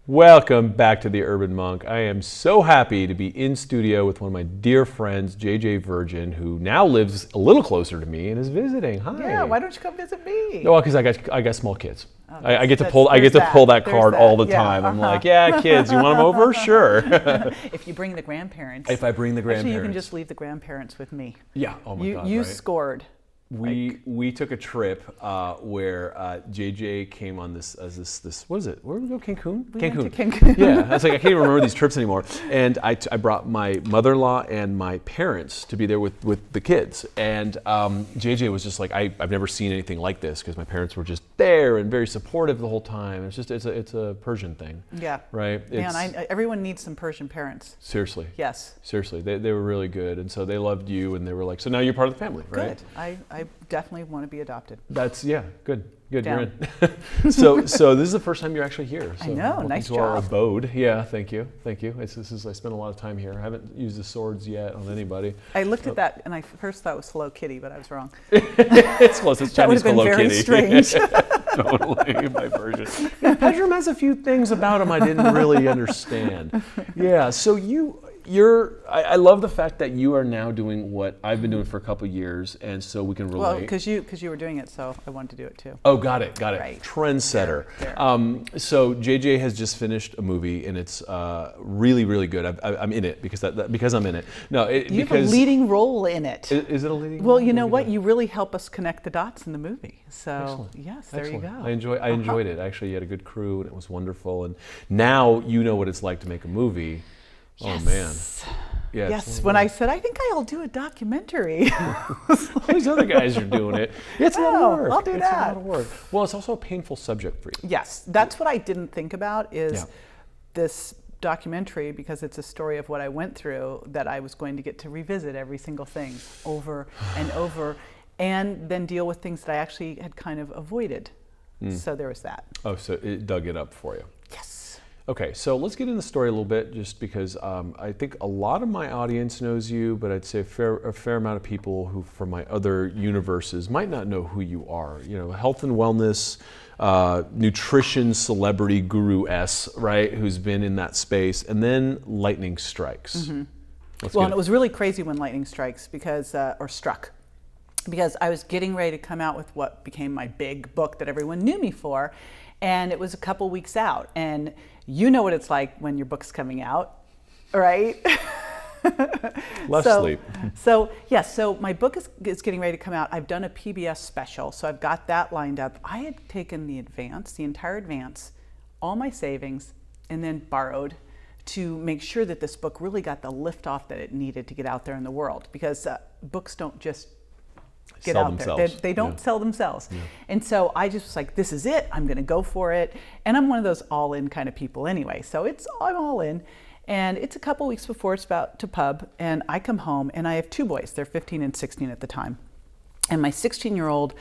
Welcome back to the Urban Monk. I am so happy to be in studio with one of my dear friends, JJ Virgin, who now lives a little closer to me and is visiting. Hi. Yeah, why don't you come visit me? No, because I got small kids. Oh, I get to pull that card all the time. Uh-huh. I'm like, yeah, kids, you want them over? Sure. If you bring the grandparents. If I bring the grandparents. Actually, you can just leave the grandparents with me. Yeah. Oh my God. You right? scored. We took a trip where JJ came on this what is it? Where did we go? Cancun? We went to Cancun. Yeah, I was like, I can't even remember these trips anymore. And I brought my mother-in-law and my parents to be there with the kids. And JJ was just like, I've never seen anything like this, because my parents were just there and very supportive the whole time. It's a Persian thing. Yeah. Right. Everyone needs some Persian parents. Seriously. Yes. Seriously, they were really good, and so they loved you, and they were like, so now you're part of the family, right? Good. I definitely want to be adopted. That's good. Down. You're in. So this is the first time you're actually here. So I know, welcome nice to job. our abode. Yeah, thank you. I spent a lot of time here. I haven't used the swords yet on anybody. I looked at that and I first thought it was Hello Kitty, but I was wrong. It's close. It's Chinese That would Hello have been Kitty. very strange. Totally, my version. Yeah, Pedram has a few things about him I didn't really understand. Yeah, so I love the fact that you are now doing what I've been doing for a couple of years, and so we can relate. Well, because you were doing it, so I wanted to do it too. Oh, got it. Right. Trendsetter. There. So JJ has just finished a movie, and it's really, really good. I'm in it because I'm in it. No, You have a leading role in it. Is it a leading role? Well, you know what? You really help us connect the dots in the movie. So, Excellent. yes, there you go. I enjoyed it. Actually, you had a good crew, and it was wonderful. And now you know what it's like to make a movie. Yes. Oh, man. Yeah, yes, when I said, I think I'll do a documentary. All these other guys are doing it. It's a lot of work. I'll do that. It's a lot of work. Well, it's also a painful subject for you. Yes, that's what I didn't think about is this documentary, because it's a story of what I went through, that I was going to get to revisit every single thing over and over, and then deal with things that I actually had kind of avoided. So there was that. Oh, so it dug it up for you. Yes. Okay, so let's get in the story a little bit, just because I think a lot of my audience knows you, but I'd say a fair amount of people who from my other universes might not know who you are. You know, health and wellness, nutrition celebrity guru-s, right, who's been in that space, and then lightning strikes. Mm-hmm. Well, and it was really crazy when lightning strikes, struck, because I was getting ready to come out with what became my big book that everyone knew me for, and it was a couple weeks out, and you know what it's like when your book's coming out, right? Less sleep. So my book is getting ready to come out. I've done a PBS special, so I've got that lined up. I had taken the entire advance, all my savings, and then borrowed to make sure that this book really got the lift off that it needed to get out there in the world, because books don't just get out there. They don't sell themselves. Yeah. And so I just was like, this is it. I'm going to go for it. And I'm one of those all-in kind of people anyway. So I'm all in. And it's a couple weeks before it's about to pub. And I come home, and I have two boys. They're 15 and 16 at the time. And my 16-year-old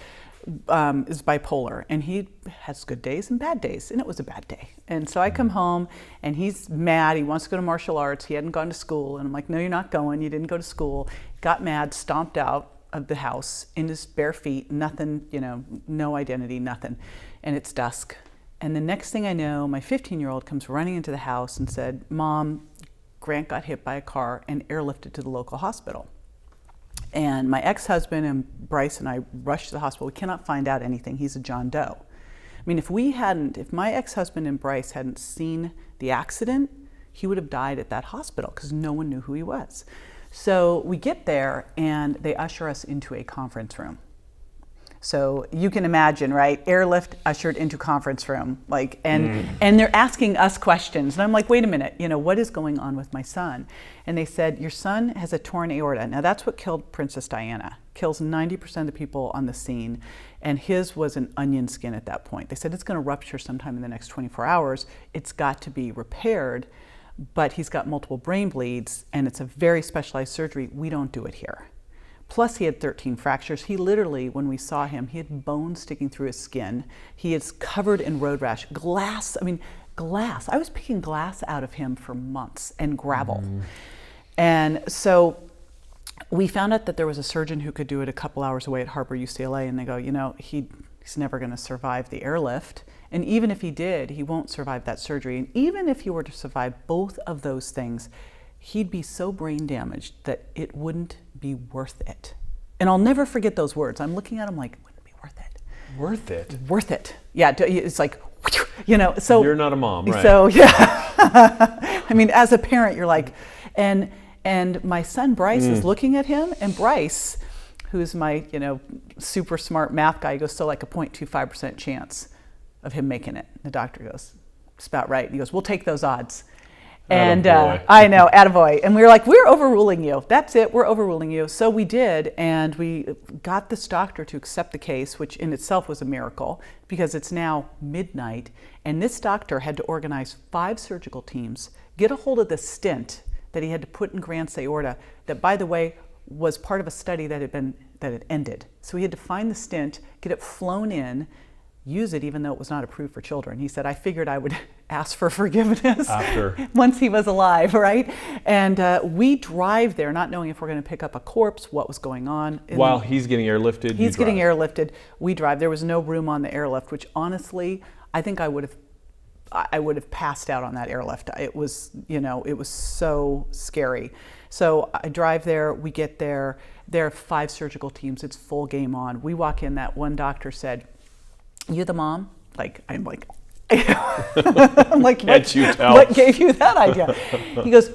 is bipolar. And he has good days and bad days. And it was a bad day. And so I come home, and he's mad. He wants to go to martial arts. He hadn't gone to school. And I'm like, no, you're not going. You didn't go to school. Got mad, stomped out of the house in his bare feet, nothing, no identity, nothing. And it's dusk. And the next thing I know, my 15-year-old comes running into the house and said, Mom, Grant got hit by a car and airlifted to the local hospital. And my ex-husband and Bryce and I rushed to the hospital. We cannot find out anything. He's a John Doe. I mean, if my ex-husband and Bryce hadn't seen the accident, he would have died at that hospital, because no one knew who he was. So we get there, and they usher us into a conference room. So you can imagine, right? Airlift ushered into conference room, and they're asking us questions. And I'm like, wait a minute, what is going on with my son? And they said, your son has a torn aorta. Now that's what killed Princess Diana. Kills 90% of the people on the scene. And his was an onion skin at that point. They said it's going to rupture sometime in the next 24 hours. It's got to be repaired. But he's got multiple brain bleeds, and it's a very specialized surgery. We don't do it here. Plus, he had 13 fractures. He literally, when we saw him, he had bones sticking through his skin. He is covered in road rash. Glass. I was picking glass out of him for months, and gravel. And so we found out that there was a surgeon who could do it a couple hours away at Harbor UCLA, and they go, he's never going to survive the airlift. And even if he did, he won't survive that surgery. And even if he were to survive both of those things, he'd be so brain damaged that it wouldn't be worth it. And I'll never forget those words. I'm looking at him like, it wouldn't be worth it. Worth it? Worth it. Yeah, it's like, you know, so. You're not a mom, right? So, yeah. I mean, as a parent, you're like, and my son Bryce is looking at him, and Bryce, who's my, you know, super smart math guy, goes, so like a 0.25% chance of him making it. The doctor goes, it's about right. And he goes, we'll take those odds. And I know, attaboy. And we were like, we're overruling you. That's it, we're overruling you. So we did, and we got this doctor to accept the case, which in itself was a miracle, because it's now midnight, and this doctor had to organize 5 surgical teams, get a hold of the stent that he had to put in Grant's aorta, that, by the way, was part of a study that had ended. So he had to find the stent, get it flown in, use it even though it was not approved for children. He said, I figured I would ask for forgiveness after once he was alive, right? And we drive there not knowing if we're going to pick up a corpse, what was going on. While he's getting airlifted, he's getting airlifted. We drive. There was no room on the airlift, which honestly, I think I would have passed out on that airlift. It was, you know, it was so scary. So I drive there, we get there, there are 5 surgical teams, it's full game on. We walk in, that one doctor said, you the mom? Like, I'm like, I'm like, what gave you that idea? He goes,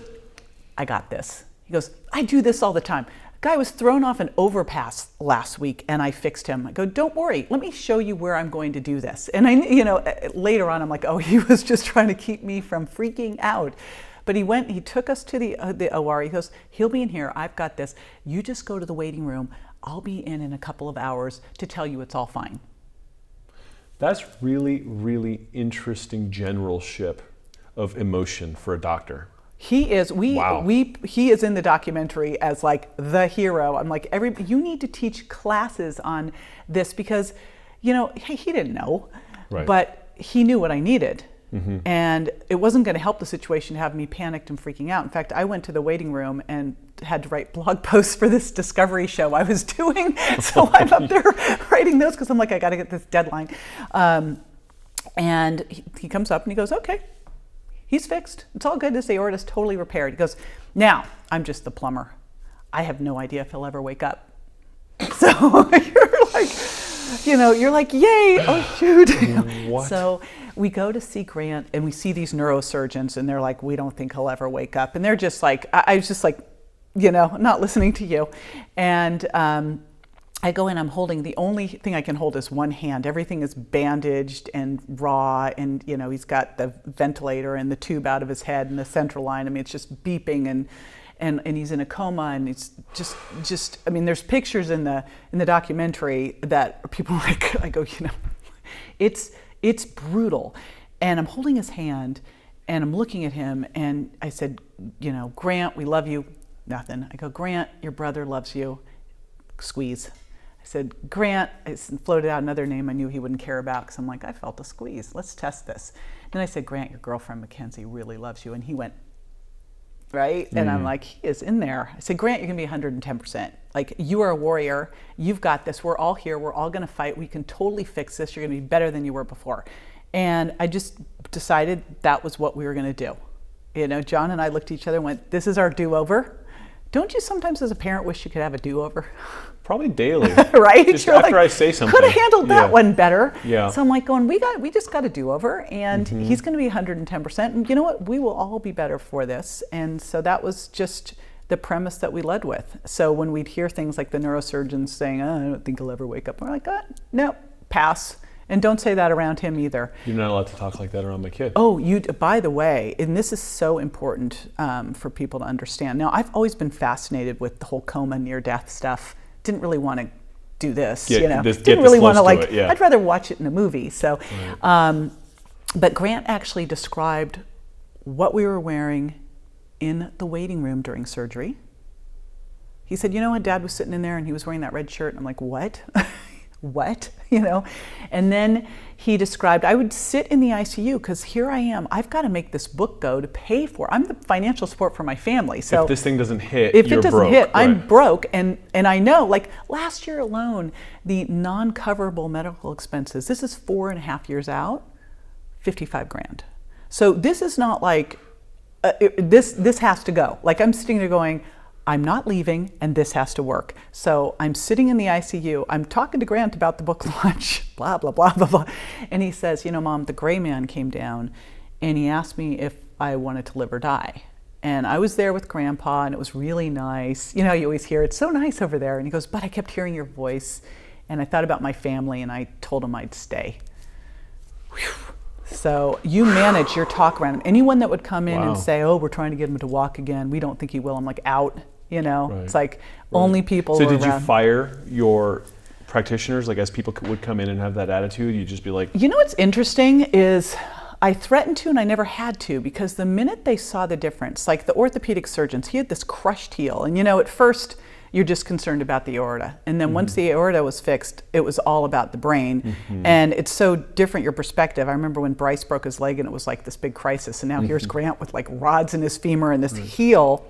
I got this. He goes, I do this all the time. Guy was thrown off an overpass last week and I fixed him. I go, don't worry, let me show you where I'm going to do this. And I, you know, later on I'm like, oh, he was just trying to keep me from freaking out. But he took us to the OR. He goes, he'll be in here, I've got this. You just go to the waiting room. I'll be in a couple of hours to tell you it's all fine. That's really, really interesting generalship of emotion for a doctor. He is. He is in the documentary as like the hero. I'm like, you need to teach classes on this because, you know, he didn't know, right, but he knew what I needed. Mm-hmm. And it wasn't going to help the situation to have me panicked and freaking out. In fact, I went to the waiting room and had to write blog posts for this Discovery show I was doing. So I'm up there writing those because I'm like, I got to get this deadline. And he comes up and he goes, okay, he's fixed. It's all good. This aorta's totally repaired. He goes, now I'm just the plumber. I have no idea if he'll ever wake up. So you're like, you know, you're like, yay, oh shoot. What? So we go to see Grant and we see these neurosurgeons and they're like, we don't think he'll ever wake up. And they're just like, I was just like, you know, not listening to you. And I go in, I'm holding, the only thing I can hold is one hand. Everything is bandaged and raw and, you know, he's got the ventilator and the tube out of his head and the central line. I mean, it's just beeping and he's in a coma and it's just I mean, there's pictures in the documentary that people are like, I go, you know, it's brutal. And I'm holding his hand and I'm looking at him and I said, you know, Grant, we love you. Nothing. I go, Grant, your brother loves you. Squeeze. I said, Grant, I floated out another name I knew he wouldn't care about because I'm like, I felt a squeeze. Let's test this. Then I said, Grant, your girlfriend Mackenzie really loves you. And he went, right? And I'm like, he is in there. I said, Grant, you're going to be 110%. Like, you are a warrior. You've got this. We're all here. We're all going to fight. We can totally fix this. You're going to be better than you were before. And I just decided that was what we were going to do. You know, John and I looked at each other and went, this is our do-over. Don't you sometimes as a parent wish you could have a do-over? Probably daily. Right? Just You're after like, I say something. Could have handled that one better. Yeah. So I'm like going, we just got a do-over and he's going to be 110%. And you know what? We will all be better for this. And so that was just the premise that we led with. So when we'd hear things like the neurosurgeons saying, oh, I don't think he'll ever wake up. We're like, no, pass. And don't say that around him either. You're not allowed to talk like that around my kid. Oh, by the way, and this is so important for people to understand. Now, I've always been fascinated with the whole coma, near-death stuff. Didn't really want to do this, you know. Didn't really want to like. Yeah. I'd rather watch it in a movie. So, right. But Grant actually described what we were wearing in the waiting room during surgery. He said, you know when Dad was sitting in there and he was wearing that red shirt? And I'm like, what? What? You know? And then he described, I would sit in the ICU because here I am. I've got to make this book go to pay for. I'm the financial support for my family. So if this thing doesn't hit, if it doesn't broke, hit, right. I'm broke. And I know, like last year alone, the non-coverable medical expenses, this is 4.5 years out, $55 grand. So this is not like, this has to go. Like I'm sitting there going, I'm not leaving and this has to work. So I'm sitting in the ICU. I'm talking to Grant about the book launch, blah, blah, blah, blah, blah. And he says, Mom, the gray man came down and he asked me if I wanted to live or die. And I was there with Grandpa and it was really nice. You always hear, it's so nice over there. And he goes, but I kept hearing your voice and I thought about my family and I told him I'd stay. Whew. So you manage your talk around him. Anyone that would come in and say, oh, we're trying to get him to walk again, we don't think he will. I'm like, out, Right. It's like only people So were did around. you fire your practitioners? Like as people would come in and have that attitude, you'd just be like... What's interesting is I threatened to and I never had to, because the minute they saw the difference, like the orthopedic surgeons, he had this crushed heel. And at first you're just concerned about the aorta. And then once the aorta was fixed, it was all about the brain. And it's so different, your perspective. I remember when Bryce broke his leg and it was like this big crisis. And now here's Grant with like rods in his femur and this heel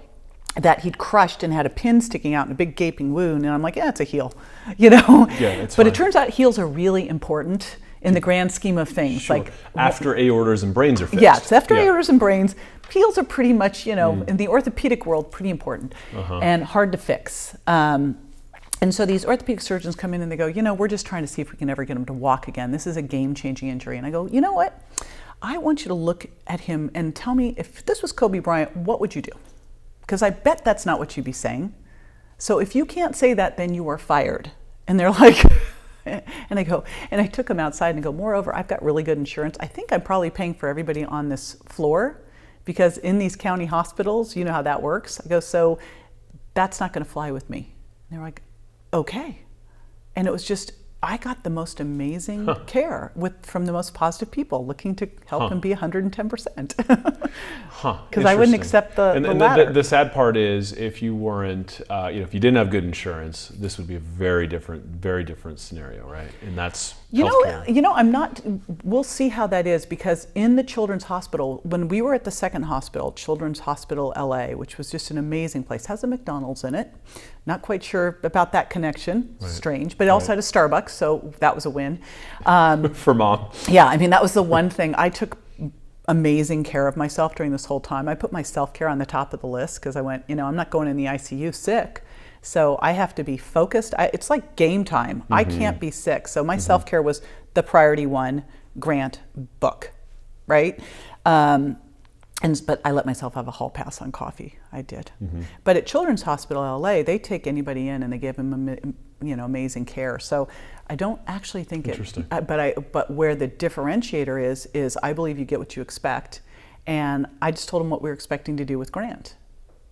that he'd crushed and had a pin sticking out and a big gaping wound. And I'm like, it's a heel, Yeah, it's But fine. it turns out heels are really important in the grand scheme of things. Sure. Like after aortas and brains are fixed. Yes, after aortas and brains, heels are pretty much, in the orthopedic world, pretty important and hard to fix. And so these orthopedic surgeons come in and they go, we're just trying to see if we can ever get him to walk again. This is a game-changing injury. And I go, you know what? I want you to look at him and tell me, if this was Kobe Bryant, what would you do? Because I bet that's not what you'd be saying. So if you can't say that, then you are fired. And they're like... And I go, and I took him outside and go, moreover, I've got really good insurance. I think I'm probably paying for everybody on this floor, because in these county hospitals, you know how that works. I go, so that's not going to fly with me. And they're like, okay. And it was just, I got the most amazing care from the most positive people looking to help him be 110%. Because I wouldn't accept the ladder. The sad part is, if you weren't, if you didn't have good insurance, this would be a very different scenario, right? And that's healthcare. I'm not. We'll see how that is, because in the Children's Hospital, when we were at the second hospital, Children's Hospital LA, which was just an amazing place, has a McDonald's in it. Not quite sure about that connection. Right. Strange, but it also had a Starbucks, so that was a win. For Mom. Yeah, I mean, that was the one thing. I took amazing care of myself during this whole time. I put my self-care on the top of the list, because I went, I'm not going in the ICU sick. So I have to be focused. It's like game time. I can't be sick. So my self-care was the priority one, Grant, book, right? But I let myself have a hall pass on coffee. I did. But at Children's Hospital LA, they take anybody in and they give them amazing care. So I don't actually think Interesting. But where the differentiator is I believe you get what you expect. And I just told them what we were expecting to do with Grant.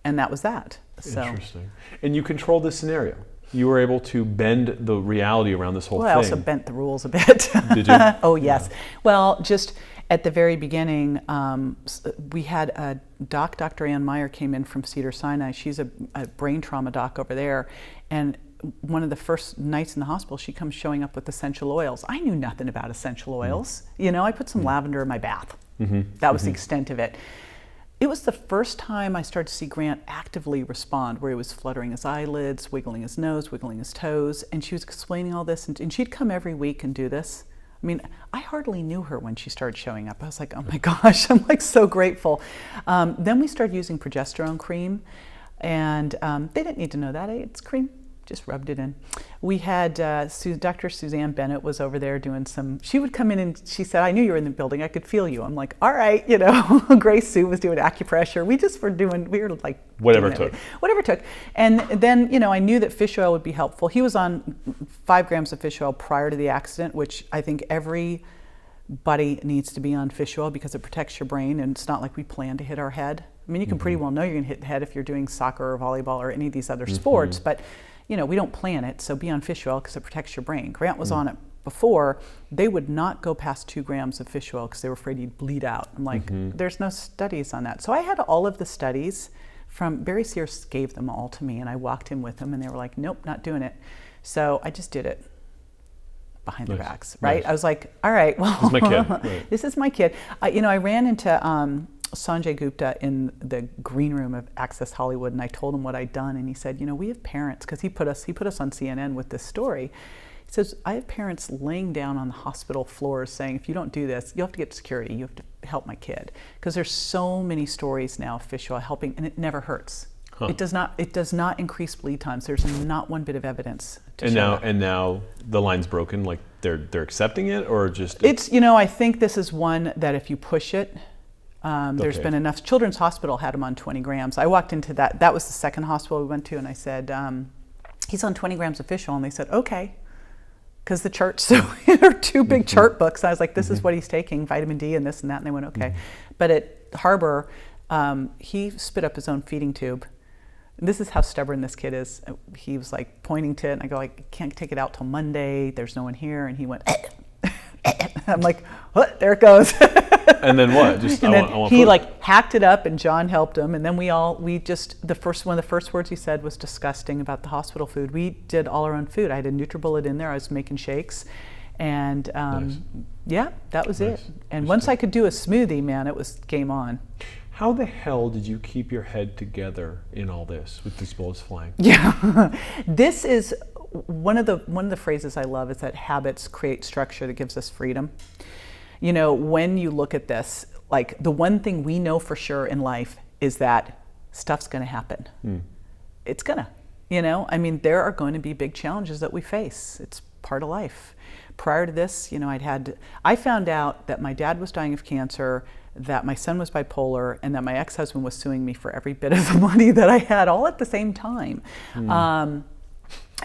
And that was that. So. Interesting. And you controlled the scenario. You were able to bend the reality around this whole thing. I also bent the rules a bit. Did you? Oh, yes. Yeah. Well, just at the very beginning, we had a Dr. Ann Meyer came in from Cedars-Sinai. She's a brain trauma doc over there. And one of the first nights in the hospital, she comes showing up with essential oils. I knew nothing about essential oils. I put some lavender in my bath. That was the extent of it. It was the first time I started to see Grant actively respond, where he was fluttering his eyelids, wiggling his nose, wiggling his toes, and she was explaining all this, and she'd come every week and do this. I mean, I hardly knew her when she started showing up. I was like, oh my gosh, I'm like so grateful. Then we started using progesterone cream, and they didn't need to know that. It's cream. Just rubbed it in. We had Dr. Suzanne Bennett was over there doing she would come in and she said, I knew you were in the building, I could feel you. I'm like, all right, Grace Sue was doing acupressure. We were like, whatever it took. Whatever it took. And then, I knew that fish oil would be helpful. He was on 5 grams of fish oil prior to the accident, which I think everybody needs to be on fish oil, because it protects your brain, and it's not like we plan to hit our head. I mean, you can pretty well know you're gonna hit the head if you're doing soccer or volleyball or any of these other sports, but we don't plan it, so be on fish oil because it protects your brain. Grant was on it before. They would not go past 2 grams of fish oil because they were afraid he'd bleed out. I'm like, there's no studies on that. So I had all of the studies from, Barry Sears gave them all to me, and I walked in with them, and they were like, nope, not doing it. So I just did it behind their backs, right? Nice. I was like, all right, well, this is my kid. Right. This is my kid. I ran into Sanjay Gupta in the green room of Access Hollywood, and I told him what I'd done, and he said, we have parents, because he put us on CNN with this story. He He says, I have parents laying down on the hospital floors saying, if you don't do this, you have to get security. You have to help my kid. Because there's so many stories now of fish oil helping, and it never hurts. Huh. It does not increase bleed times. There's not one bit of evidence to show that. And now the line's broken, like they're accepting it, or just it's I think this is one that if you push it, there's been enough. Children's Hospital had him on 20 grams. I walked into that was the second hospital we went to, and I said, he's on 20 grams of fish oil, and they said, okay. Because the chart, so there are two big chart books. I was like, this is what he's taking, vitamin D and this and that, and they went, okay. But at Harbor, he spit up his own feeding tube. And this is how stubborn this kid is. He was like pointing to it, and I go, I can't take it out till Monday. There's no one here. And he went, I'm like, what? There it goes. And then what? Just and I then want he food. like hacked it up, and John helped him. And then one of the first words he said was disgusting about the hospital food. We did all our own food. I had a NutriBullet in there. I was making shakes, and Nice. yeah, that was Nice. it. And once I could do a smoothie, man, it was game on. How the hell did you keep your head together in all this with these bullets flying? Yeah, this is one of the phrases I love is that habits create structure that gives us freedom. When you look at this, like the one thing we know for sure in life is that stuff's going to happen. It's gonna, there are going to be big challenges that we face. It's part of life. Prior to this, I found out that my dad was dying of cancer, that my son was bipolar, and that my ex-husband was suing me for every bit of the money that I had, all at the same time.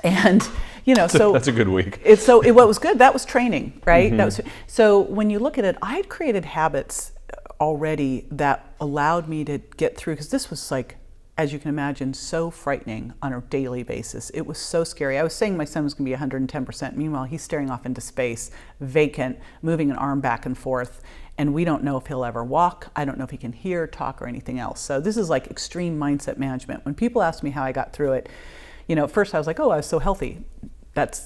And so that's a good week. What was good, that was training, right? So when you look at it, I had created habits already that allowed me to get through, because this was like, as you can imagine, so frightening on a daily basis. It was so scary. I was saying my son was going to be 110%. Meanwhile, he's staring off into space, vacant, moving an arm back and forth. And we don't know if he'll ever walk. I don't know if he can hear, talk, or anything else. So this is like extreme mindset management. When people ask me how I got through it, at first I was like, oh, I was so healthy. That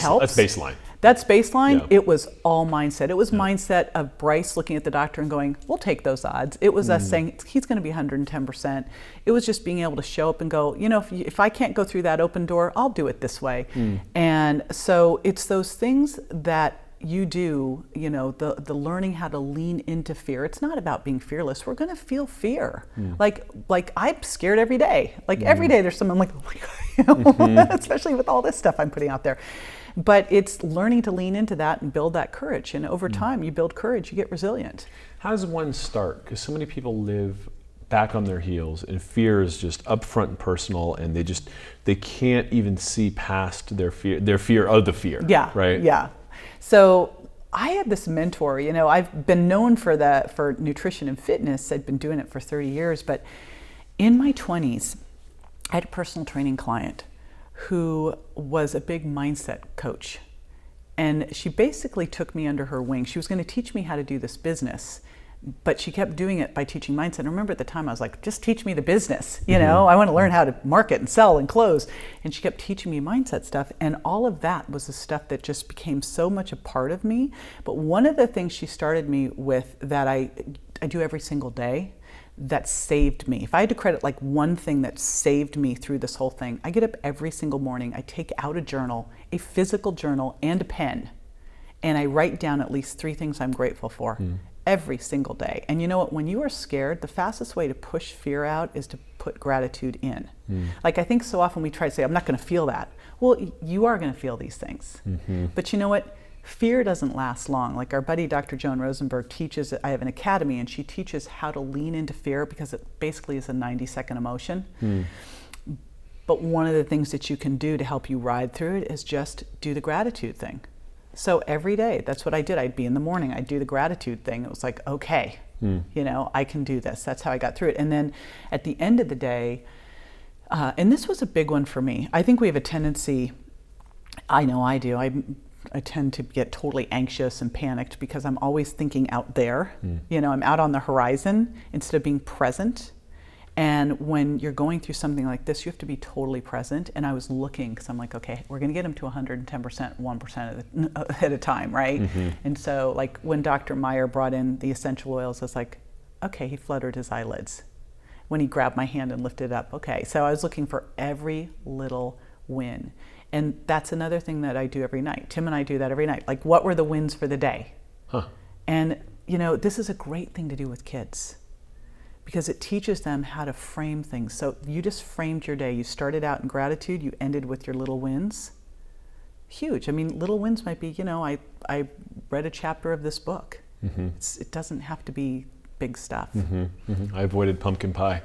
helps. That's baseline. That's baseline. Yeah. It was all mindset. It was mindset of Bryce looking at the doctor and going, we'll take those odds. It was us saying, he's going to be 110%. It was just being able to show up and go, if I can't go through that open door, I'll do it this way. And so it's those things that you do, the learning how to lean into fear. It's not about being fearless. We're going to feel fear. Like I'm scared every day. Like every day there's someone like, oh my God, especially with all this stuff I'm putting out there. But it's learning to lean into that and build that courage. And over time, you build courage, you get resilient. How does one start? Because so many people live back on their heels, and fear is just upfront and personal, and they can't even see past their fear of the fear. Yeah. Right. Yeah. So I had this mentor. I've been known for nutrition and fitness. I'd been doing it for 30 years, but in my 20s, I had a personal training client who was a big mindset coach. And she basically took me under her wing. She was going to teach me how to do this business, but she kept doing it by teaching mindset. I remember at the time I was like, just teach me the business. I want to learn how to market and sell and close. And she kept teaching me mindset stuff. And all of that was the stuff that just became so much a part of me. But one of the things she started me with that I do every single day that saved me. If I had to credit like one thing that saved me through this whole thing, I get up every single morning, I take out a journal, a physical journal and a pen, and I write down at least 3 things I'm grateful for every single day. And you know what, when you are scared, the fastest way to push fear out is to put gratitude in. Like I think so often we try to say, I'm not going to feel that. Well, you are going to feel these things. But you know what? Fear doesn't last long. Like our buddy Dr. Joan Rosenberg teaches, I have an academy, and she teaches how to lean into fear because it basically is a 90-second emotion. But one of the things that you can do to help you ride through it is just do the gratitude thing. So every day, that's what I did. I'd be in the morning, I'd do the gratitude thing. It was like, okay, I can do this. That's how I got through it. And then at the end of the day, and this was a big one for me. I think we have a tendency, I know I do, I tend to get totally anxious and panicked because I'm always thinking out there. I'm out on the horizon instead of being present. And when you're going through something like this, you have to be totally present. And I was looking because I'm like, okay, we're going to get him to 110%, 1% at a time, right? And so like when Dr. Meyer brought in the essential oils, I was like, okay, he fluttered his eyelids. When he grabbed my hand and lifted it up, okay. So I was looking for every little win. And that's another thing that I do every night. Tim and I do that every night. Like, what were the wins for the day? Huh. And, this is a great thing to do with kids because it teaches them how to frame things. So you just framed your day. You started out in gratitude. You ended with your little wins. Huge. I mean, little wins might be, I read a chapter of this book. Mm-hmm. It doesn't have to be big stuff. Mm-hmm. Mm-hmm. I avoided pumpkin pie.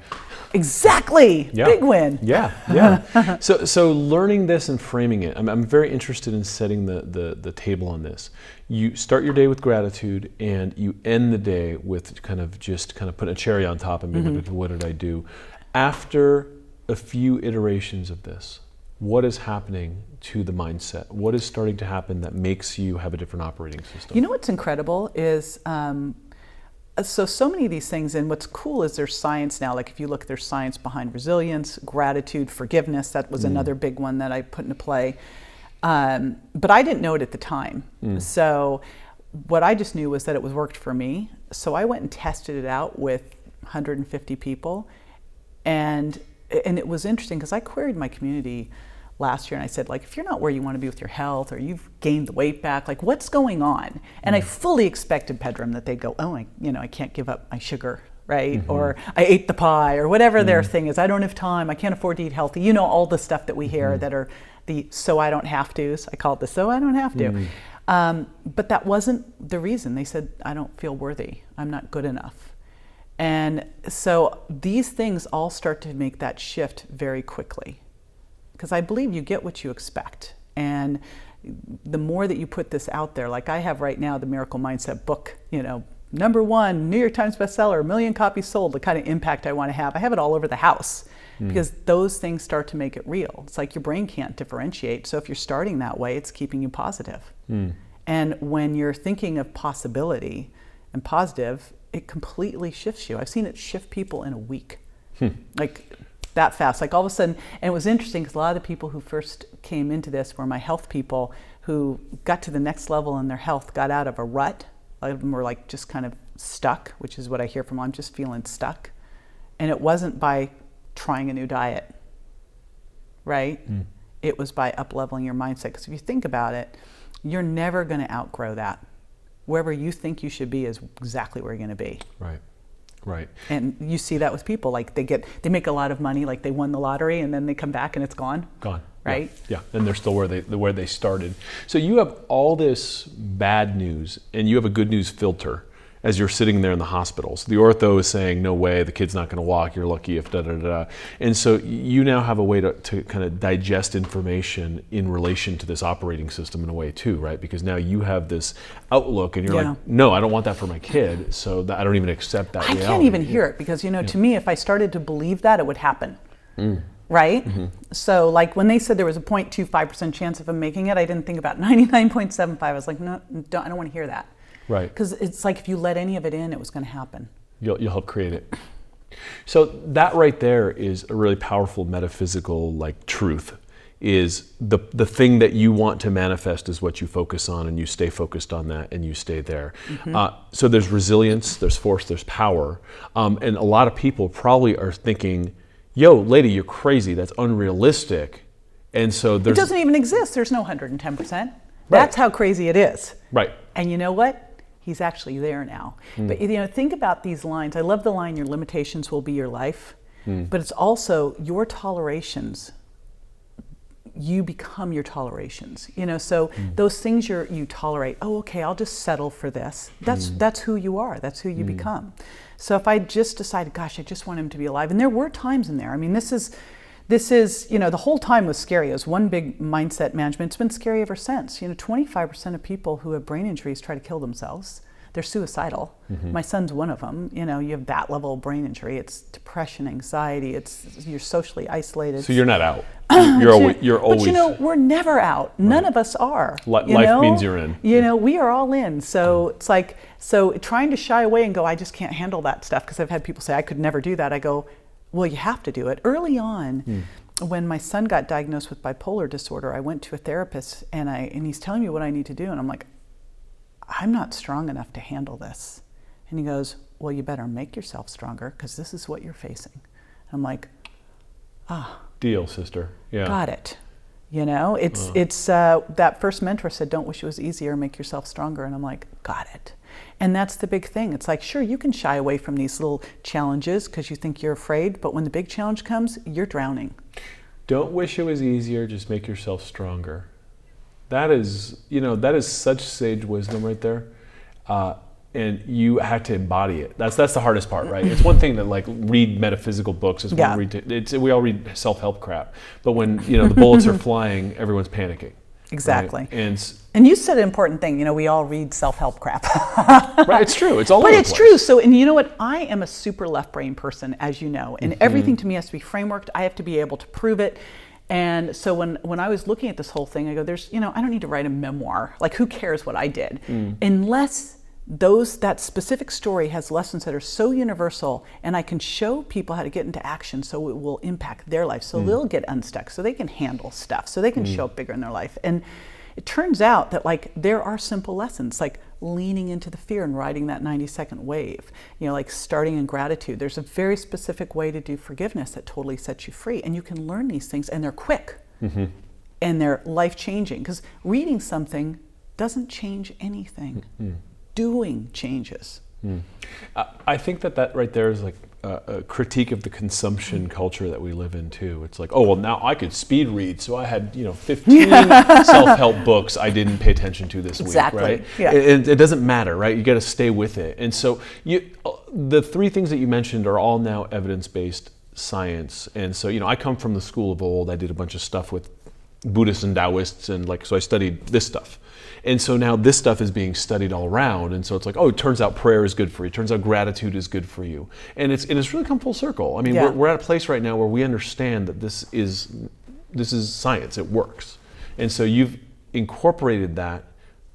Exactly. Yeah. Big win. Yeah. So learning this and framing it, I'm very interested in setting the table on this. You start your day with gratitude and you end the day with kind of putting a cherry on top and maybe what did I do? After a few iterations of this, what is happening to the mindset? What is starting to happen that makes you have a different operating system? What's incredible is so many of these things, and what's cool is there's science now. Like if you look, there's science behind resilience, gratitude, forgiveness. That was another big one that I put into play. But I didn't know it at the time. So what I just knew was that it was worked for me. So I went and tested it out with 150 people. And it was interesting because I queried my community last year and I said, like, if you're not where you want to be with your health or you've gained the weight back, like what's going on? And I fully expected, Pedram, that they'd go, oh, I can't give up my sugar, right? Or I ate the pie or whatever their thing is. I don't have time. I can't afford to eat healthy. All the stuff that we hear that are the so I don't have to's. I call it the so I don't have to. But that wasn't the reason. They said, I don't feel worthy. I'm not good enough. And so these things all start to make that shift very quickly. Because I believe you get what you expect. And the more that you put this out there, like I have right now, the Miracle Mindset book, #1, New York Times bestseller, 1 million copies sold, the kind of impact I want to have. I have it all over the house because those things start to make it real. It's like your brain can't differentiate. So if you're starting that way, it's keeping you positive. And when you're thinking of possibility and positive, it completely shifts you. I've seen it shift people in a week. Like that fast, like all of a sudden. And it was interesting because a lot of the people who first came into this were my health people who got to the next level in their health, got out of a rut. A lot of them were like just kind of stuck, which is what I hear from them. I'm just feeling stuck. And it wasn't by trying a new diet, right? It was by up-leveling your mindset. Because if you think about it, you're never going to outgrow that. Wherever you think you should be is exactly where you're going to be. Right. And you see that with people, like they make a lot of money, like they won the lottery, and then they come back and it's gone. Right? Yeah. And they're still where they started. So you have all this bad news, and you have a good news filter as you're sitting there in the hospitals. The ortho is saying, no way, the kid's not going to walk. You're lucky if da-da-da-da. And so you now have a way to kind of digest information in relation to this operating system in a way too, right? Because now you have this outlook and you're like, no, I don't want that for my kid. So I don't even accept that reality. I can't even hear it because, to me, if I started to believe that, it would happen. Right? So like when they said there was a 0.25% chance of him making it, I didn't think about 99.75. I was like, no, I don't want to hear that. Right. Because it's like if you let any of it in, it was going to happen. You'll help create it. So that right there is a really powerful metaphysical truth. Is the thing that you want to manifest is what you focus on, and you stay focused on that, and you stay there. So there's resilience, there's force, there's power, and a lot of people probably are thinking, "Yo, lady, you're crazy. That's unrealistic." And so it doesn't even exist. There's no 110%. That's how crazy it is. Right. And you know what? He's actually there now. But think about these lines. I love the line, your limitations will be your life. But it's also your tolerations. You become your tolerations. So those things you tolerate, oh, okay, I'll just settle for this. That's who you are. That's who you become. So if I just decided, gosh, I just want him to be alive. And there were times in there. I mean, this is, the whole time was scary. It was one big mindset management. It's been scary ever since. 25% of people who have brain injuries try to kill themselves. They're suicidal. My son's one of them. You have that level of brain injury. It's depression, anxiety. You're socially isolated. So you're not out. You're always. But we're never out. None of us are. Life means you're in. We are all in. So it's like, trying to shy away and go, I just can't handle that stuff. Because I've had people say, I could never do that. I go, well, you have to do it. Early on, when my son got diagnosed with bipolar disorder, I went to a therapist and he's telling me what I need to do. And I'm like, I'm not strong enough to handle this. And he goes, well, you better make yourself stronger because this is what you're facing. And I'm like, deal, sister. Yeah. Got it. You know, it's that first mentor said, don't wish it was easier, make yourself stronger. And I'm like, got it. And that's the big thing. It's like, sure, you can shy away from these little challenges because you think you're afraid, but when the big challenge comes, you're drowning. Don't wish it was easier, just make yourself stronger. That is, that is such sage wisdom right there. And you have to embody it. That's the hardest part, right? It's one thing to like read metaphysical books. It's one we all read self-help crap. But when the bullets are flying, everyone's panicking. Exactly. Right? And you said an important thing. We all read self-help crap. Right. It's true. It's all. But it's true. So, and you know what? I am a super left brain person, as you know, and everything to me has to be frameworked. I have to be able to prove it. And so when I was looking at this whole thing, I go, I don't need to write a memoir. Like, who cares what I did, unless that specific story has lessons that are so universal, and I can show people how to get into action so it will impact their life, so they'll get unstuck, so they can handle stuff, so they can show up bigger in their life. And it turns out that like there are simple lessons, like leaning into the fear and riding that 90-second wave, like starting in gratitude. There's a very specific way to do forgiveness that totally sets you free, and you can learn these things, and they're quick and they're life-changing, because reading something doesn't change anything. Doing changes. I think that right there is like a critique of the consumption culture that we live in too. It's like, oh, well, now I could speed read, so I had 15 self-help books I didn't pay attention to this week, right? Yeah. It doesn't matter, right? You got to stay with it. And so the three things that you mentioned are all now evidence-based science. And so I come from the school of old. I did a bunch of stuff with Buddhists and Taoists, and so I studied this stuff. And so now this stuff is being studied all around, and so it's like, oh, it turns out prayer is good for you. It turns out gratitude is good for you, and it's really come full circle. I mean, we're at a place right now where we understand that this is science. It works, and so you've incorporated that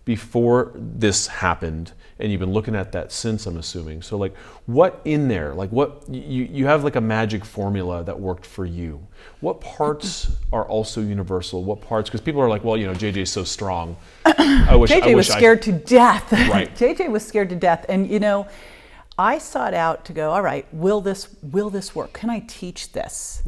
before this happened, and you've been looking at that since, I'm assuming. So like, what in there, like what you have like a magic formula that worked for you. What parts are also universal? What parts, because people are like, well, JJ's so strong. JJ was scared to death. Right. JJ was scared to death. And I sought out to go, all right, will this work? Can I teach this?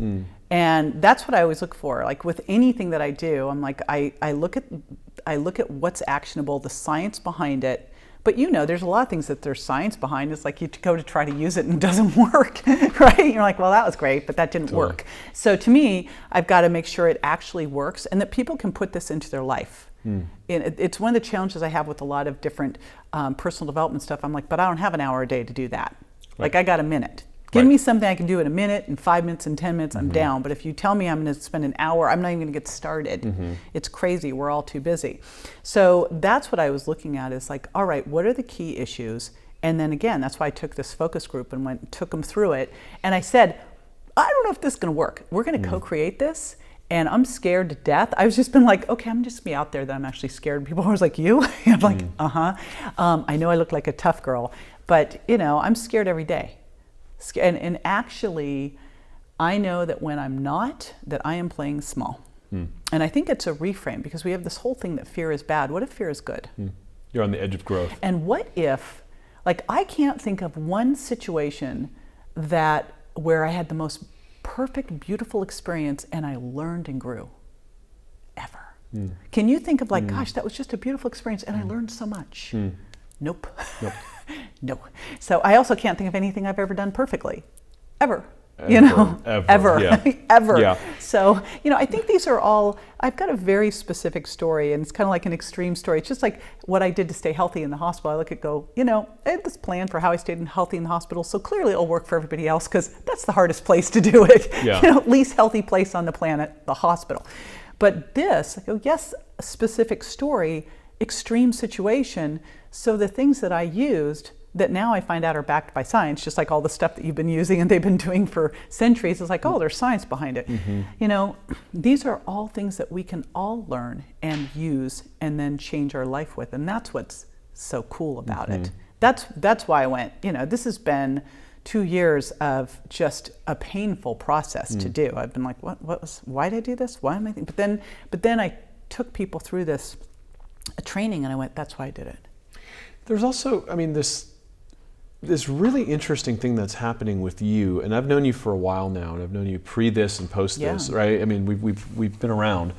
And that's what I always look for. Like with anything that I do, I'm like, I look at what's actionable, the science behind it. But there's a lot of things that there's science behind. It's like you go to try to use it and it doesn't work, right? You're like, well, that was great, but that didn't work. So to me, I've got to make sure it actually works and that people can put this into their life. And it's one of the challenges I have with a lot of different personal development stuff. I'm like, but I don't have an hour a day to do that. Right. Like I got a minute. Give me something I can do in a minute, in 5 minutes, in 10 minutes, I'm down. But if you tell me I'm going to spend an hour, I'm not even going to get started. It's crazy. We're all too busy. So that's what I was looking at is like, all right, what are the key issues? And then again, that's why I took this focus group and took them through it. And I said, I don't know if this is going to work. We're going to co-create this. And I'm scared to death. I've just been like, okay, I'm just be out there that I'm actually scared. People are always like, you? I'm like, I know I look like a tough girl, but I'm scared every day. And actually, I know that when I'm not, that I am playing small. And I think it's a reframe, because we have this whole thing that fear is bad. What if fear is good? You're on the edge of growth. And what if, like, I can't think of one situation where I had the most perfect, beautiful experience and I learned and grew, ever. Can you think of like, gosh, that was just a beautiful experience and I learned so much? Nope. No. So I also can't think of anything I've ever done perfectly, ever. Ever. Yeah. Ever. Yeah. So, I think these are all, I've got a very specific story, and it's kind of like an extreme story. It's just like what I did to stay healthy in the hospital. I look at I had this plan for how I stayed healthy in the hospital, so clearly it'll work for everybody else, because that's the hardest place to do it. Yeah. Least healthy place on the planet, the hospital. But this, yes, a specific story, extreme situation. So the things that I used that now I find out are backed by science, just like all the stuff that you've been using and they've been doing for centuries, it's like, oh, there's science behind it. These are all things that we can all learn and use and then change our life with. And that's what's so cool about it. That's why I went, this has been 2 years of just a painful process to do. I've been like, why did I do this? Why am I thinking? But then I took people through this training and I went, that's why I did it. There's also, this really interesting thing that's happening with you, and I've known you for a while now, and I've known you pre this and post this, right? We've been around,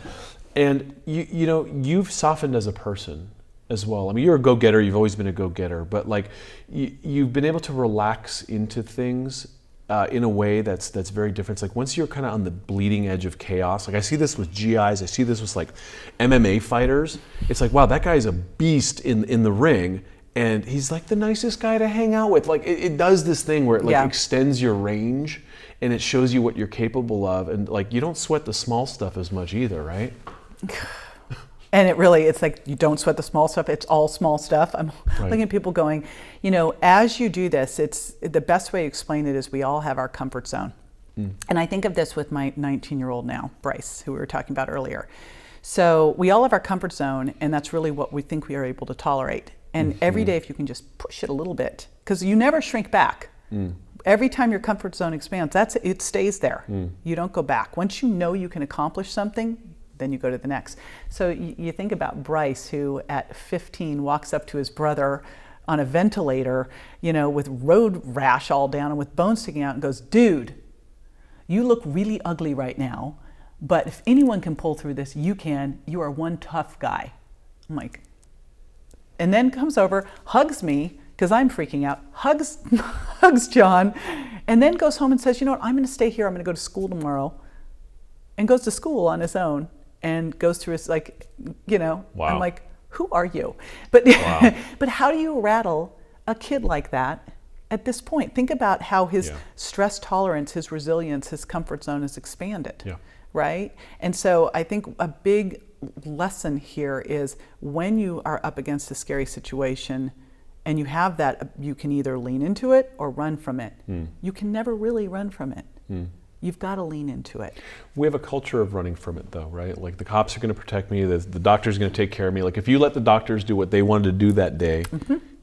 And you know, you've softened as a person as well. I mean, you're a go-getter. You've always been a go-getter, but like you've been able to relax into things in a way that's very different. It's like once you're kind of on the bleeding edge of chaos, like I see this with GIs, I see this with like MMA fighters. It's like, wow, that guy's a beast in the ring, and he's like the nicest guy to hang out with. Like it does this thing where it like extends your range, and it shows you what you're capable of, and like you don't sweat the small stuff as much either, right? And it's like you don't sweat the small stuff. It's all small stuff. I'm looking at people going, you know, as you do this, it's the best way to explain it is we all have our comfort zone. And I think of this with my 19-year-old now, Bryce, who we were talking about earlier. So we all have our comfort zone, and that's really what we think we are able to tolerate. And every day, if you can just push it a little bit, because you never shrink back. Every time your comfort zone expands, it stays there. You don't go back. Once you know you can accomplish something, then you go to the next. So you think about Bryce, who at 15 walks up to his brother on a ventilator, you know, with road rash all down and with bones sticking out, and goes, "Dude, you look really ugly right now, but if anyone can pull through this, you can. You are one tough guy." I'm like, and then comes over, hugs me, because I'm freaking out, hugs John, and then goes home and says, "You know what, I'm gonna stay here, I'm gonna go to school tomorrow," and goes to school on his own. And goes through his, like, you know, wow. I'm like, who are you? But wow. But how do you rattle a kid like that at this point? Think about how his stress tolerance, his resilience, his comfort zone has expanded, right? And so I think a big lesson here is when you are up against a scary situation and you have that, you can either lean into it or run from it. You can never really run from it. You've got to lean into it. We have a culture of running from it, though, right? Like the cops are going to protect me, the doctor's going to take care of me. Like if you let the doctors do what they wanted to do that day,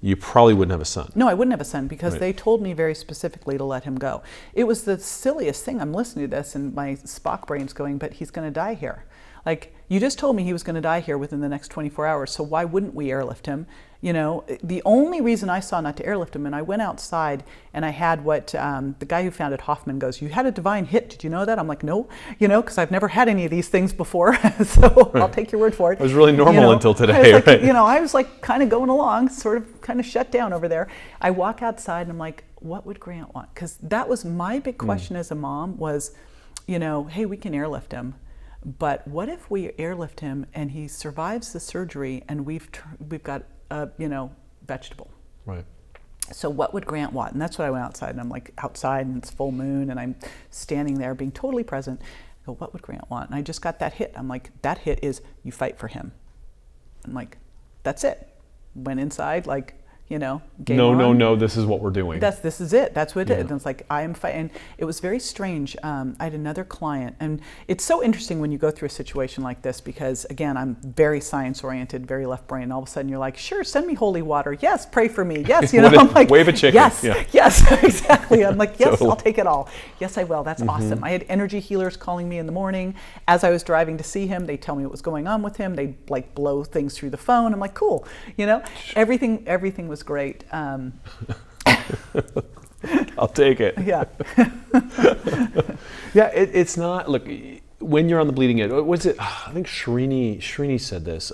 you probably wouldn't have a son. No, I wouldn't have a son because they told me very specifically to let him go. It was the silliest thing. I'm listening to this and my Spock brain's going, but he's going to die here. Like, you just told me he was going to die here within the next 24 hours, so why wouldn't we airlift him? You know, the only reason I saw not to airlift him, and I went outside and I had what the guy who founded Hoffman goes, "You had a divine hit, did you know that?" I'm like, "No," you know, because I've never had any of these things before, so I'll take your word for it. It was really normal until today, I was like, right? You know, I was like kind of going along, sort of kind of shut down over there. I walk outside and I'm like, what would Grant want? Because that was my big question as a mom was, you know, hey, we can airlift him. But what if we airlift him and he survives the surgery and we've got a, you know, vegetable? Right. So what would Grant want? And that's what I went outside, and I'm like outside and it's full moon and I'm standing there being totally present. I go, what would Grant want? And I just got that hit. I'm like, that hit is you fight for him. I'm like, that's it. Went inside, like, you know, game on. No, this is what we're doing. This is it. That's what it is. And it's like, I am fighting. It was very strange. I had another client, and it's so interesting when you go through a situation like this because, again, I'm very science-oriented, very left brain. All of a sudden you're like, sure, send me holy water. Yes, pray for me. Yes, you know, I'm like, wave a chicken. Yes, exactly. I'm like, yes, totally. I'll take it all. Yes, I will. That's awesome. I had energy healers calling me in the morning. As I was driving to see him, they tell me what was going on with him. They like blow things through the phone. I'm like, cool. You know, everything was great. I'll take it. Yeah. Yeah, it's not, look, when you're on the bleeding edge, was it, I think Srini said this,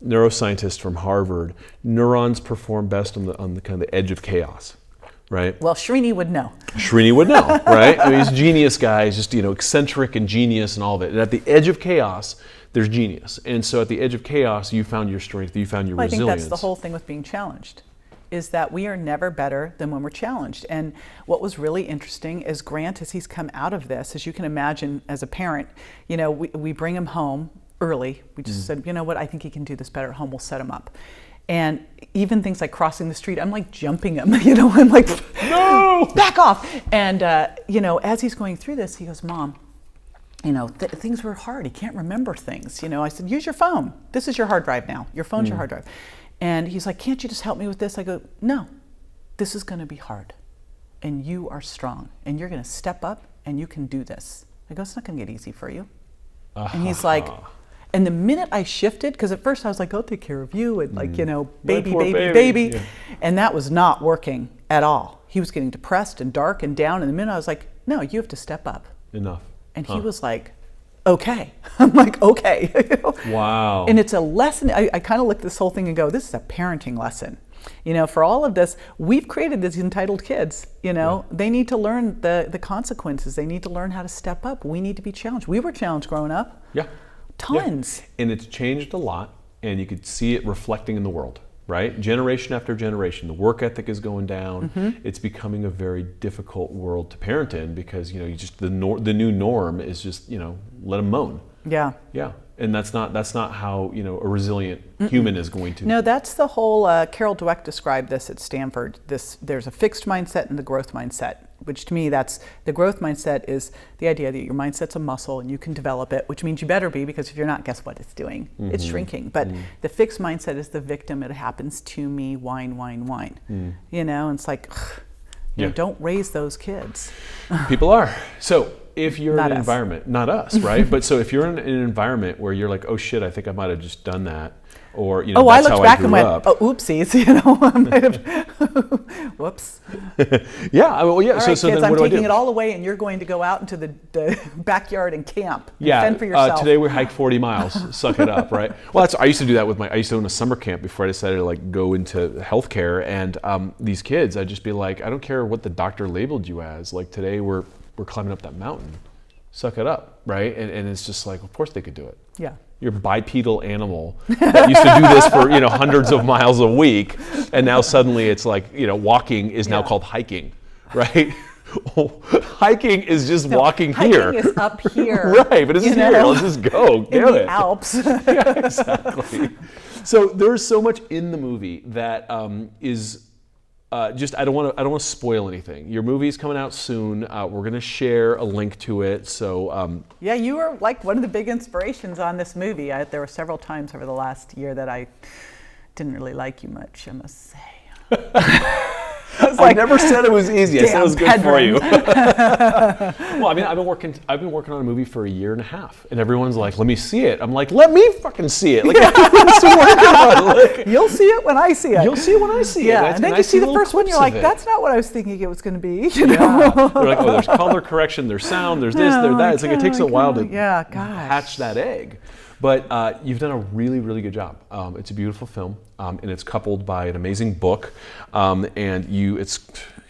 neuroscientist from Harvard, neurons perform best on the kind of the edge of chaos, right? Well, Srini would know. Srini would know, right? I mean, he's a genius guy, he's just, you know, eccentric and genius and all of it. And at the edge of chaos, there's genius. And so at the edge of chaos, you found your strength, you found your resilience. I think that's the whole thing with being challenged, is that we are never better than when we're challenged. And what was really interesting is Grant, as he's come out of this, as you can imagine as a parent, you know, we bring him home early. We just said, you know what, I think he can do this better at home, we'll set him up. And even things like crossing the street, I'm like jumping him, you know, I'm like, no, back off. And, you know, as he's going through this, he goes, Mom, you know, things were hard. He can't remember things. You know, I said, use your phone. This is your hard drive now. Your phone's your hard drive. And he's like, can't you just help me with this? I go, no, this is going to be hard. And you are strong. And you're going to step up and you can do this. I go, it's not going to get easy for you. And he's like, and the minute I shifted, because at first I was like, I'll take care of you. And like, you know, baby. Yeah. And that was not working at all. He was getting depressed and dark and down. And the minute I was like, no, you have to step up. Enough. And he was like, okay. I'm like, okay. Wow. And it's a lesson. I kind of look at this whole thing and go, this is a parenting lesson. For all of this, we've created these entitled kids. They need to learn the consequences. They need to learn how to step up. We need to be challenged. We were challenged growing up. Yeah. Tons. Yeah. And it's changed a lot, and you could see it reflecting in the world, right? Generation after generation, the work ethic is going down. Mm-hmm. It's becoming a very difficult world to parent in because, you just the new norm is just, let them moan. Yeah. Yeah. And that's not how, a resilient human is going to. No, that's the whole, Carol Dweck described this at Stanford. There's a fixed mindset and the growth mindset, which to me, that's the growth mindset is the idea that your mindset's a muscle and you can develop it, which means you better be, because if you're not, guess what it's doing? Mm-hmm. It's shrinking. But the fixed mindset is the victim. It happens to me, whine. And it's like, don't raise those kids. People are. So if you're Not in an us. environment, not us, right? But so if you're in an environment where you're like, oh shit, I think I might have just done that, or I that's looked how back I and grew went, up. oh, oopsies, I might have, whoops. Yeah, well, yeah. All right, so kids, then I'm what do I taking do? it all away, and you're going to go out into the backyard and camp and fend for yourself. Today we hiked 40 miles. Suck it up, right? Well, I used to do that with I used to own a summer camp before I decided to go into healthcare, and these kids, I'd just be like, I don't care what the doctor labeled you as. Like today we're climbing up that mountain. Suck it up, right? And it's just like, of course they could do it. Yeah. You're a bipedal animal that used to do this for hundreds of miles a week, and now suddenly it's like walking is now called hiking, right? Hiking is just walking here. Hiking is up here, right? But it's here. Let's just go. In the Alps. Yeah, exactly. So there's so much in the movie that is. I don't want to spoil anything. Your movie's coming out soon. We're going to share a link to it. So yeah, you were like one of the big inspirations on this movie. There were several times over the last year that I didn't really like you much, I must say. I never said it was easy. I said it was good for you. Pedram. Well, I mean, I've been working on a movie for a year and a half, and everyone's like, "Let me see it." I'm like, "Let me fucking see it!" Like, everyone's working on it. Like, you'll see it when I see it. You'll see it when I see it. Yeah, and then you see the first one, you're like, it. "That's not what I was thinking it was going to be." Yeah. They're like, "Oh, there's color correction, there's sound, there's this, there's that." It's like it takes a while to hatch that egg. But you've done a really, really good job. It's a beautiful film, and it's coupled by an amazing book. And you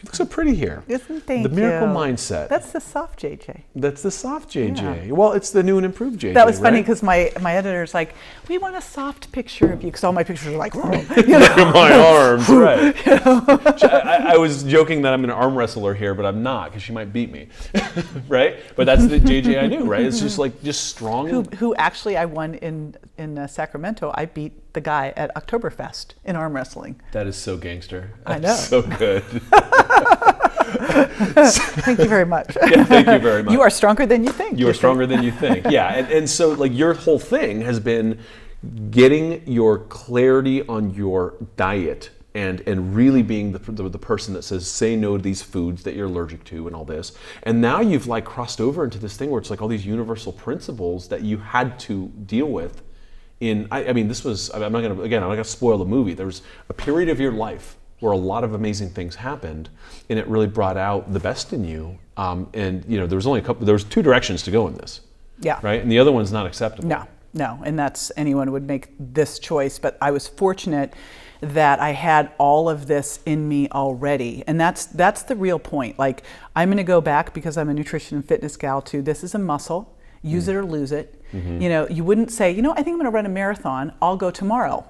look so pretty here. Thank The Miracle you. Mindset. That's the soft JJ. That's the soft JJ. Yeah. Well, it's the new and improved JJ. That was funny right? because my editor's like, we want a soft picture of you, because all my pictures are like, my arms, right? I was joking that I'm an arm wrestler here, but I'm not, because she might beat me, right? But that's the JJ I knew, right? It's just strong. Who actually I won in Sacramento. I beat the guy at Oktoberfest in arm wrestling. That is so gangster. I That's know. so good. Thank you very much. Yeah, thank you very much. You are stronger than you think. You are stronger than you think. Yeah, and so your whole thing has been getting your clarity on your diet and really being the person that says, say no to these foods that you're allergic to and all this. And now you've crossed over into this thing where it's all these universal principles that you had to deal with. I mean, this was, I'm not gonna spoil the movie. There was a period of your life where a lot of amazing things happened, and it really brought out the best in you. And there was two directions to go in this. Yeah. Right? And the other one's not acceptable. No. And that's, anyone would make this choice, but I was fortunate that I had all of this in me already. And that's the real point. I'm gonna go back, because I'm a nutrition and fitness gal, to this is a muscle, use it or lose it. Mm-hmm. You wouldn't say, I think I'm gonna run a marathon, I'll go tomorrow.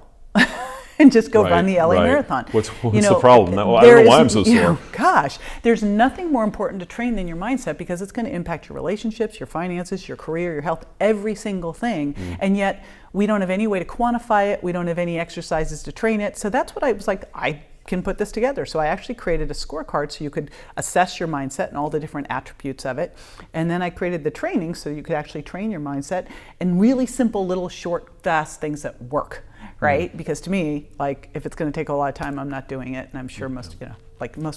And just go run the LA Marathon. What's the problem? I don't know why I'm so sore. Gosh, there's nothing more important to train than your mindset, because it's going to impact your relationships, your finances, your career, your health, every single thing. And yet we don't have any way to quantify it. We don't have any exercises to train it. So that's what I was like, I can put this together. So I actually created a scorecard so you could assess your mindset and all the different attributes of it. And then I created the training so you could actually train your mindset, and really simple, little, short, fast things that work. Right? Because to me, if it's going to take a lot of time, I'm not doing it. And I'm sure most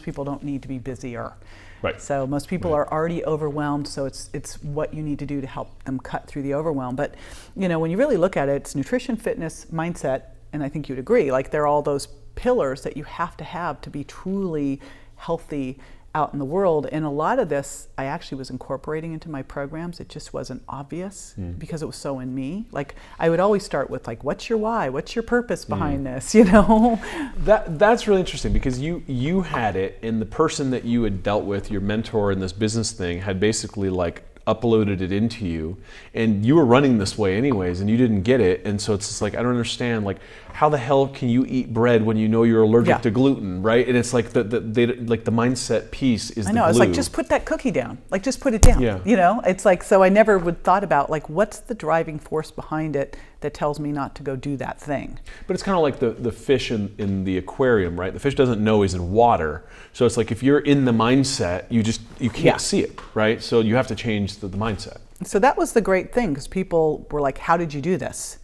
people don't need to be busier. Right. So most people are already overwhelmed. So it's what you need to do to help them cut through the overwhelm. But when you really look at it, it's nutrition, fitness, mindset, and I think you'd agree. They're all those pillars that you have to be truly healthy out in the world. And a lot of this I actually was incorporating into my programs. It just wasn't obvious because it was so in me. Like I would always start with like, what's your why? What's your purpose behind this? You know? That's really interesting because you had it, and the person that you had dealt with, your mentor in this business thing, had basically like uploaded it into you, and you were running this way anyways, and you didn't get it. And so it's just like, I don't understand, like, how the hell can you eat bread when you know you're allergic to gluten, right? And it's like the mindset piece is I know, the glue. it's like, just put that cookie down. Like, just put it down. Yeah. You know, it's like, so I never would thought about like, what's the driving force behind it that tells me not to go do that thing? But it's kind of like the fish in the aquarium, right? The fish doesn't know he's in water. So it's like, if you're in the mindset, you can't see it, right? So you have to change the mindset. So that was the great thing, because people were like, how did you do this?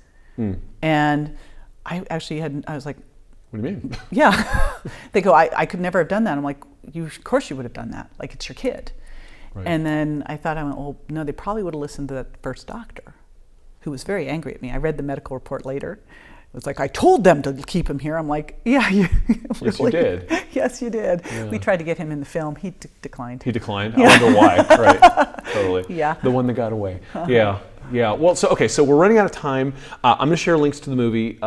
And I actually I was like, what do you mean? Yeah. They go, I could never have done that. I'm like, of course you would have done that. Like, it's your kid. Right. And then I thought, well, no, they probably would have listened to that first doctor, who was very angry at me. I read the medical report later. It was like, I told them to keep him here. I'm like, yeah, you really? Yes, you did. Yes, you did. Yeah. We tried to get him in the film. He declined. He declined? Yeah. I wonder why. Right. Totally. Yeah. The one that got away. Yeah. Yeah. Well, so we're running out of time. I'm going to share links to the movie.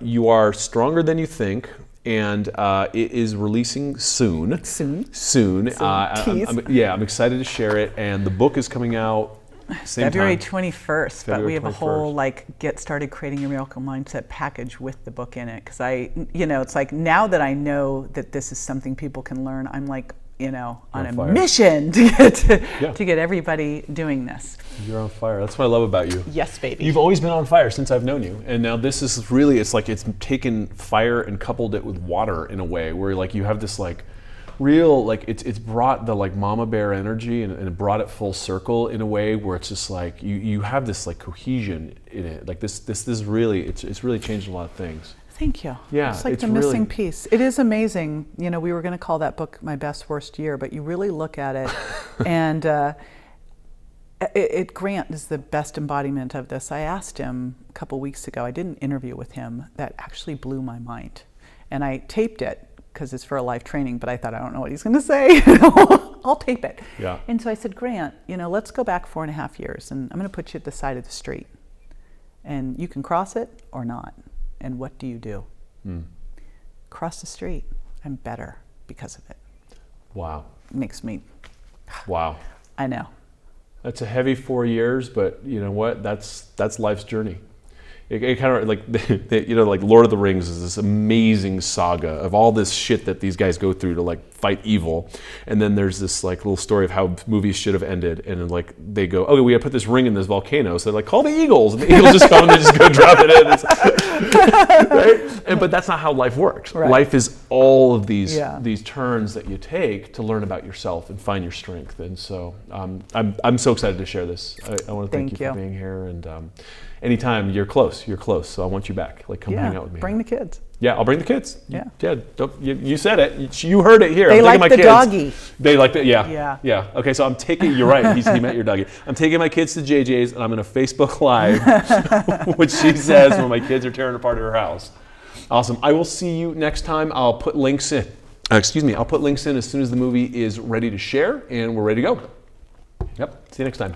You Are Stronger Than You Think, and it is releasing soon. Soon. I'm excited to share it, and the book is coming out February 21st, but we have 21st. a whole Get Started Creating Your Miracle Mindset package with the book in it. Because it's like, now that I know that this is something people can learn, I'm like, on a mission to get everybody doing this. You're on fire. That's what I love about you. Yes, baby. You've always been on fire since I've known you. And now this is really, it's like it's taken fire and coupled it with water in a way where like you have this like real, like it's brought the like mama bear energy and it brought it full circle in a way where it's just like you have this like cohesion in it. Like this really, it's really changed a lot of things. Thank you. Yeah, it's like the missing piece. It is amazing. We were going to call that book My Best Worst Year, but you really look at it, and Grant is the best embodiment of this. I asked him a couple weeks ago. I did an interview with him that actually blew my mind, and I taped it because it's for a live training. But I thought, I don't know what he's going to say. I'll tape it. Yeah. And so I said, Grant, let's go back 4.5 years, and I'm going to put you at the side of the street, and you can cross it or not. And what do you do? Cross the street. I'm better because of it. Wow. Makes me. Wow. I know. That's a heavy 4 years, but you know what? That's life's journey. It kind of like like Lord of the Rings is this amazing saga of all this shit that these guys go through to like fight evil, and then there's this like little story of how movies should have ended, and then like they go, okay, we gotta put this ring in this volcano, so they're like, call the Eagles, and the Eagles just come and they just go drop it in. Right? But that's not how life works. Right. Life is all of these turns that you take to learn about yourself and find your strength, and so I'm so excited to share this. I want to thank you for being here, and anytime you're close, so I want you back. Like, come hang out with me. Bring the kids. Yeah, I'll bring the kids. Yeah. You said it. You heard it here. They I'm like the kids. Doggy. They like the, yeah. Okay, so I'm taking, you're right, he met your doggy. I'm taking my kids to JJ's, and I'm going to Facebook Live what she says when my kids are tearing apart her house. Awesome. I will see you next time. I'll put links in. I'll put links in as soon as the movie is ready to share, and we're ready to go. Yep. See you next time.